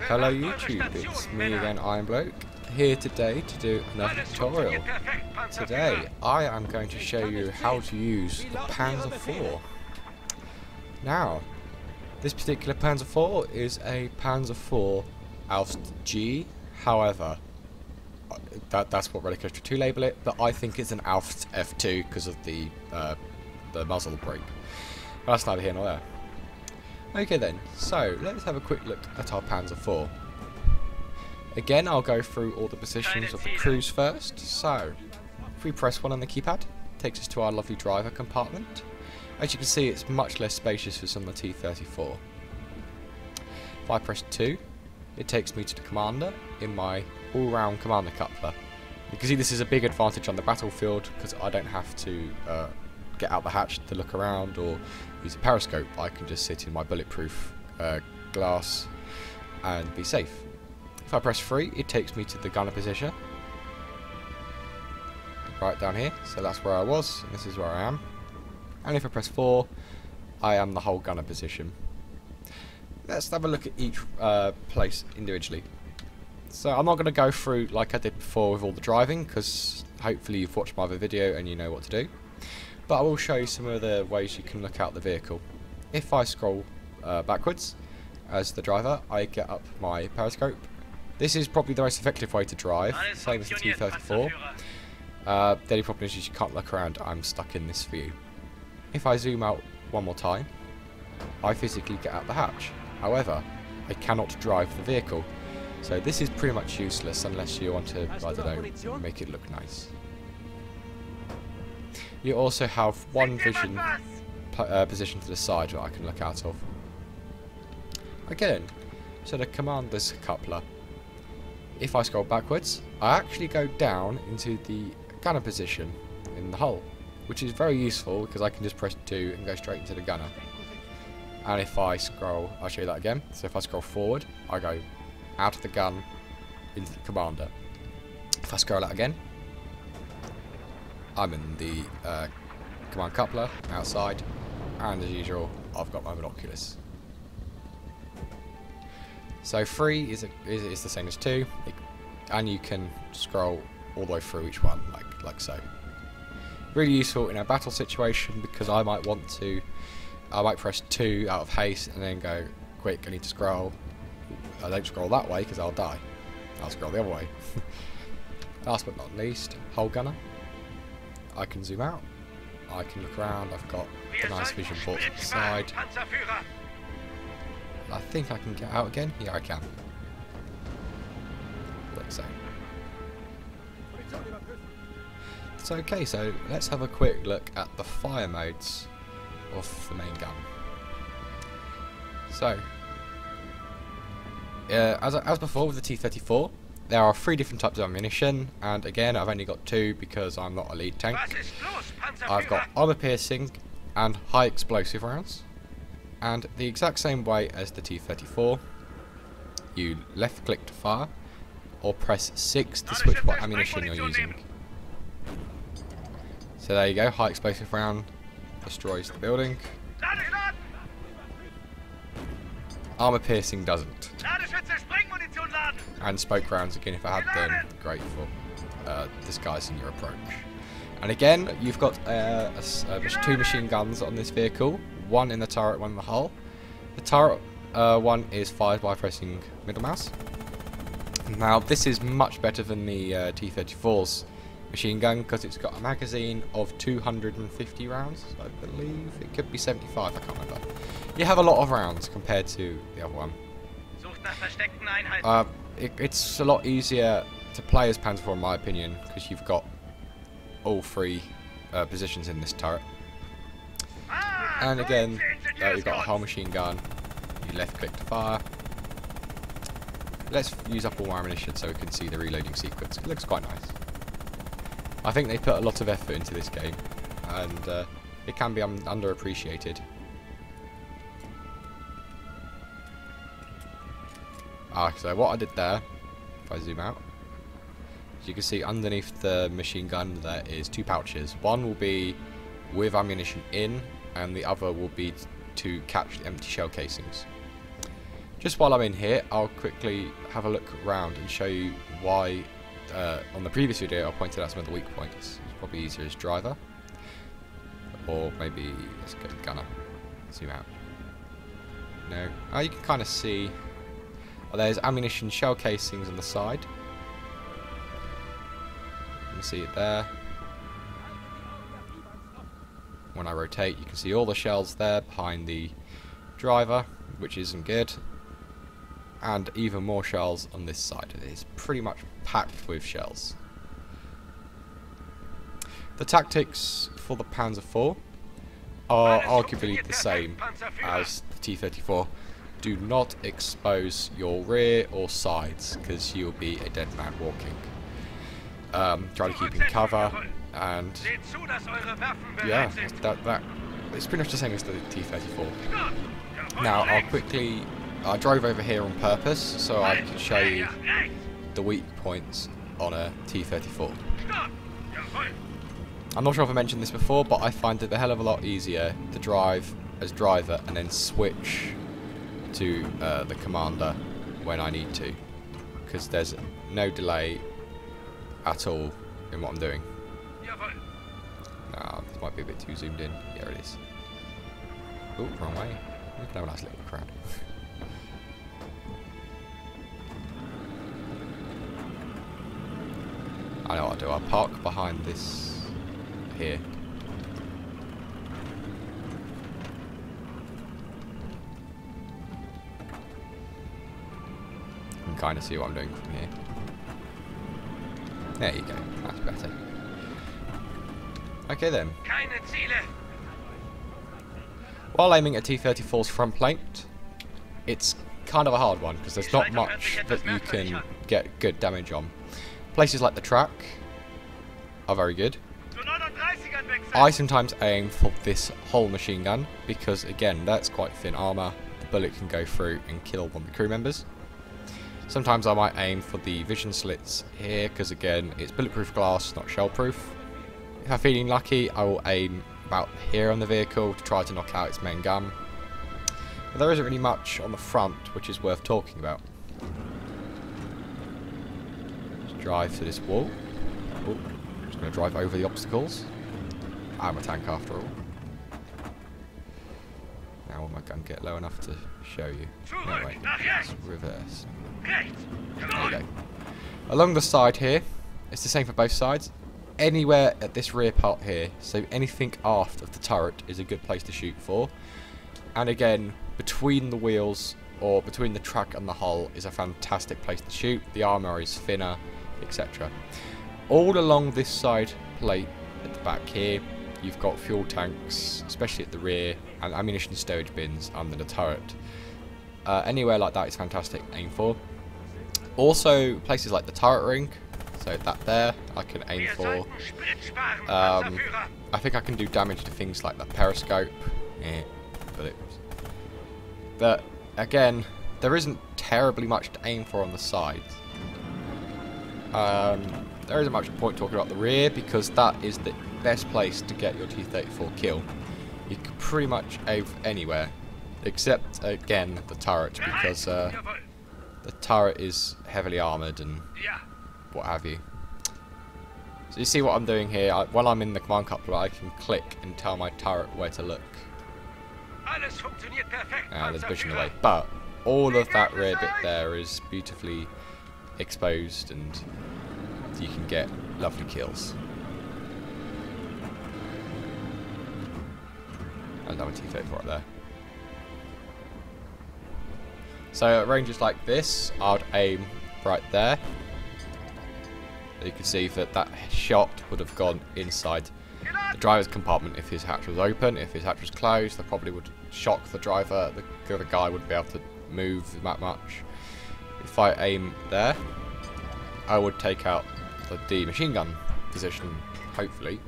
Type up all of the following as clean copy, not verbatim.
Hello YouTube, it's me again, Bloke, here today to do another tutorial. Today I am going to show you how to use the Panzer IV. Now, this particular Panzer IV is a Panzer IV Aust G, however, that's what Relic Extra 2 label it, but I think it's an Aust F2 because of the muzzle brake. But that's neither here nor there. Okay then, so let's have a quick look at our Panzer IV. Again, I'll go through all the positions of the cruise first. So, if we press 1 on the keypad, it takes us to our lovely driver compartment. As you can see, it's much less spacious than the T-34. If I press 2, it takes me to the commander in my all-round commander coupler. You can see this is a big advantage on the battlefield because I don't have to get out the hatch to look around or use a periscope. I can just sit in my bulletproof glass and be safe. If I press 3, it takes me to the gunner position right down here, so that's where I was and this is where I am. And if I press 4, I am the whole gunner position. Let's have a look at each place individually. So I'm not going to go through like I did before with all the driving because hopefully you've watched my other video and you know what to do. But I will show you some of the ways you can look out the vehicle. If I scroll backwards as the driver, I get up my periscope. This is probably the most effective way to drive, same as the T-34. The only problem is you can't look around, I'm stuck in this view. If I zoom out one more time, I physically get out the hatch. However, I cannot drive the vehicle. So this is pretty much useless unless you want to, I don't know, make it look nice. You also have one vision position to the side that I can look out of. Again, so the commander's coupler. If I scroll backwards, I actually go down into the gunner position in the hull, which is very useful because I can just press 2 and go straight into the gunner. And if I scroll, I'll show you that again. So if I scroll forward, I go out of the gun into the commander. If I scroll out again, I'm in the command coupler outside, and as usual, I've got my binoculars. So 3 is the same as 2, and you can scroll all the way through each one, like so. Really useful in a battle situation because I might press 2 out of haste and then go, quick, I need to scroll. I don't scroll that way because I'll die. I'll scroll the other way. Last but not least, hull gunner. I can zoom out, I can look around, I've got the nice vision ports on the side. I think I can get out again, yeah I can. Like so. So okay, so let's have a quick look at the fire modes of the main gun. So, as before with the T-34, there are 3 different types of ammunition, and again I've only got 2 because I'm not a lead tank. I've got armor piercing and high explosive rounds, and the exact same way as the T-34, you left click to fire or press 6 to switch what ammunition you're using. So there you go, high explosive round destroys the building. Armor piercing doesn't. And smoke rounds again, if I had them, great for disguising your approach. And again, you've got 2 machine guns on this vehicle, 1 in the turret, 1 in the hull. The turret one is fired by pressing middle mouse. Now this is much better than the T-34's machine gun because it's got a magazine of 250 rounds, I believe. It could be 75, I can't remember. You have a lot of rounds compared to the other one. It's a lot easier to play as Panzer IV in my opinion because you've got all 3 positions in this turret. And again, you've got a whole machine gun, you left click to fire. Let's use up all my ammunition so we can see the reloading sequence. It looks quite nice. I think they put a lot of effort into this game, and it can be underappreciated. So what I did there, if I zoom out, as you can see underneath the machine gun there is 2 pouches. One will be with ammunition in, and the other will be to catch the empty shell casings. Just while I'm in here, I'll quickly have a look around and show you why, on the previous video I pointed out some of the weak points. It's probably easier as driver. Or maybe, let's go gunner. Zoom out. No. Oh, you can kind of see, well, there's ammunition shell casings on the side. You can see it there. When I rotate, you can see all the shells there behind the driver, which isn't good. And even more shells on this side. It is pretty much packed with shells. The tactics for the Panzer IV are arguably the same as the T-34. Do not expose your rear or sides, because you'll be a dead man walking. Try to keep in cover, and yeah, it's pretty much the same as the T-34. Now I drove over here on purpose so I can show you the weak points on a T-34. I'm not sure if I mentioned this before, but I find it a hell of a lot easier to drive as driver and then switch to the commander when I need to, because there's no delay at all in what I'm doing. This might be a bit too zoomed in. Yeah, it is. Oh, wrong way. We can have a nice little crowd. I know what I'll do. I'll park behind this here. You can kind of see what I'm doing from here. There you go. That's better. Okay then. While aiming at T-34's front plate, it's kind of a hard one because there's not much that you can get good damage on. Places like the track are very good. I sometimes aim for this whole machine gun because, again, that's quite thin armour. The bullet can go through and kill one of the crew members. Sometimes I might aim for the vision slits here because, again, it's bulletproof glass, not shell-proof. If I'm feeling lucky, I will aim about here on the vehicle to try to knock out its main gun. But there isn't really much on the front which is worth talking about. Just drive to this wall. Oh, just going to drive over the obstacles. I'm a tank after all. Now will my gun get low enough to show you? No, wait, let's reverse. There you go. Along the side here, it's the same for both sides. Anywhere at this rear part here, so anything aft of the turret is a good place to shoot for. And again, between the wheels or between the track and the hull is a fantastic place to shoot. The armour is thinner, etc. All along this side plate at the back here, you've got fuel tanks, especially at the rear, and ammunition stowage bins under the turret. Anywhere like that is fantastic to aim for. Also, places like the turret ring, so that there, I can aim for. I think I can do damage to things like the periscope. But again, there isn't terribly much to aim for on the sides. There isn't much point talking about the rear because that is the best place to get your T-34 kill. You can pretty much aim anywhere, except again the turret, because the turret is heavily armoured and what have you. So you see what I'm doing here. While I'm in the command coupler, I can click and tell my turret where to look. There's vision away, but all of that rear bit there is beautifully exposed and you can get lovely kills. Another T-34 up there. So at ranges like this, I'd aim right there. You can see that that shot would have gone inside the driver's compartment if his hatch was open. If his hatch was closed, that probably would shock the driver. The other guy wouldn't be able to move that much. If I aim there, I would take out the machine gun position, hopefully.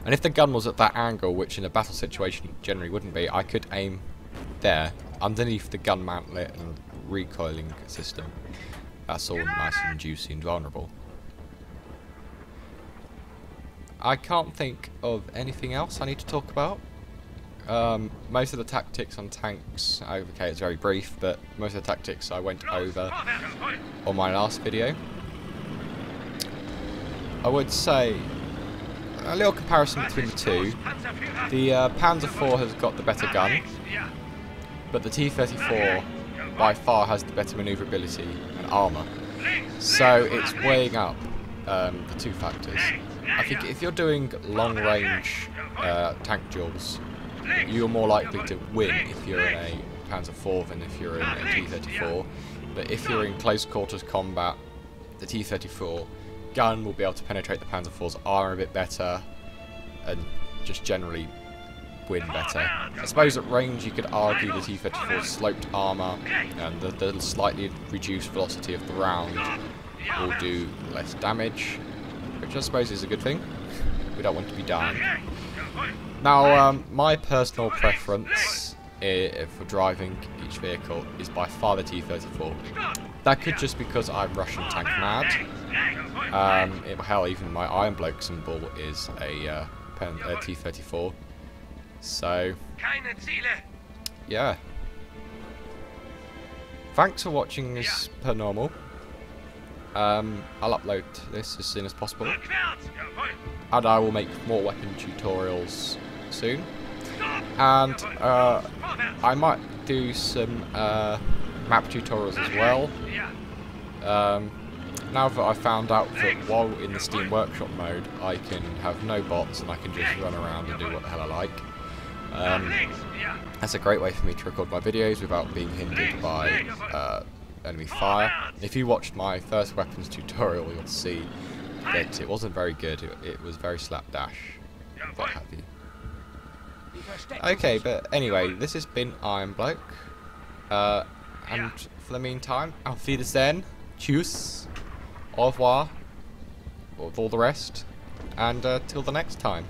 And if the gun was at that angle, which in a battle situation generally wouldn't be, I could aim there, underneath the gun mantlet and recoiling system. That's all nice and juicy and vulnerable. I can't think of anything else I need to talk about. Most of the tactics on tanks, okay, it's very brief, but most of the tactics I went over on my last video. I would say a little comparison between the two. The Panzer IV has got the better gun, but the T-34 by far has the better manoeuvrability and armour. So it's weighing up the two factors. I think if you're doing long-range tank duels, you're more likely to win if you're in a Panzer IV than if you're in a T-34. But if you're in close quarters combat, the T-34 gun will be able to penetrate the Panzer IV's armour a bit better and just generally win better. I suppose at range you could argue the T-34's sloped armour and the slightly reduced velocity of the round will do less damage, which I suppose is a good thing. We don't want to be dying. Now, my personal preference for driving each vehicle is by far the T-34. That could just because I'm Russian tank mad. Hell, even my Iron Bloke symbol is a T-34. So, yeah. Thanks for watching this per normal. I'll upload this as soon as possible. And I will make more weapon tutorials soon. And I might do some map tutorials as well. Now that I've found out that while in the Steam Workshop mode I can have no bots and I can just run around and do what the hell I like. That's a great way for me to record my videos without being hindered by enemy fire. If you watched my first weapons tutorial, you'll see that it wasn't very good. It was very slapdash, what have you. Okay, but anyway, this has been Iron Bloke. And for the meantime, auf Wiedersehen, tschüss, au revoir, with all the rest, and till the next time.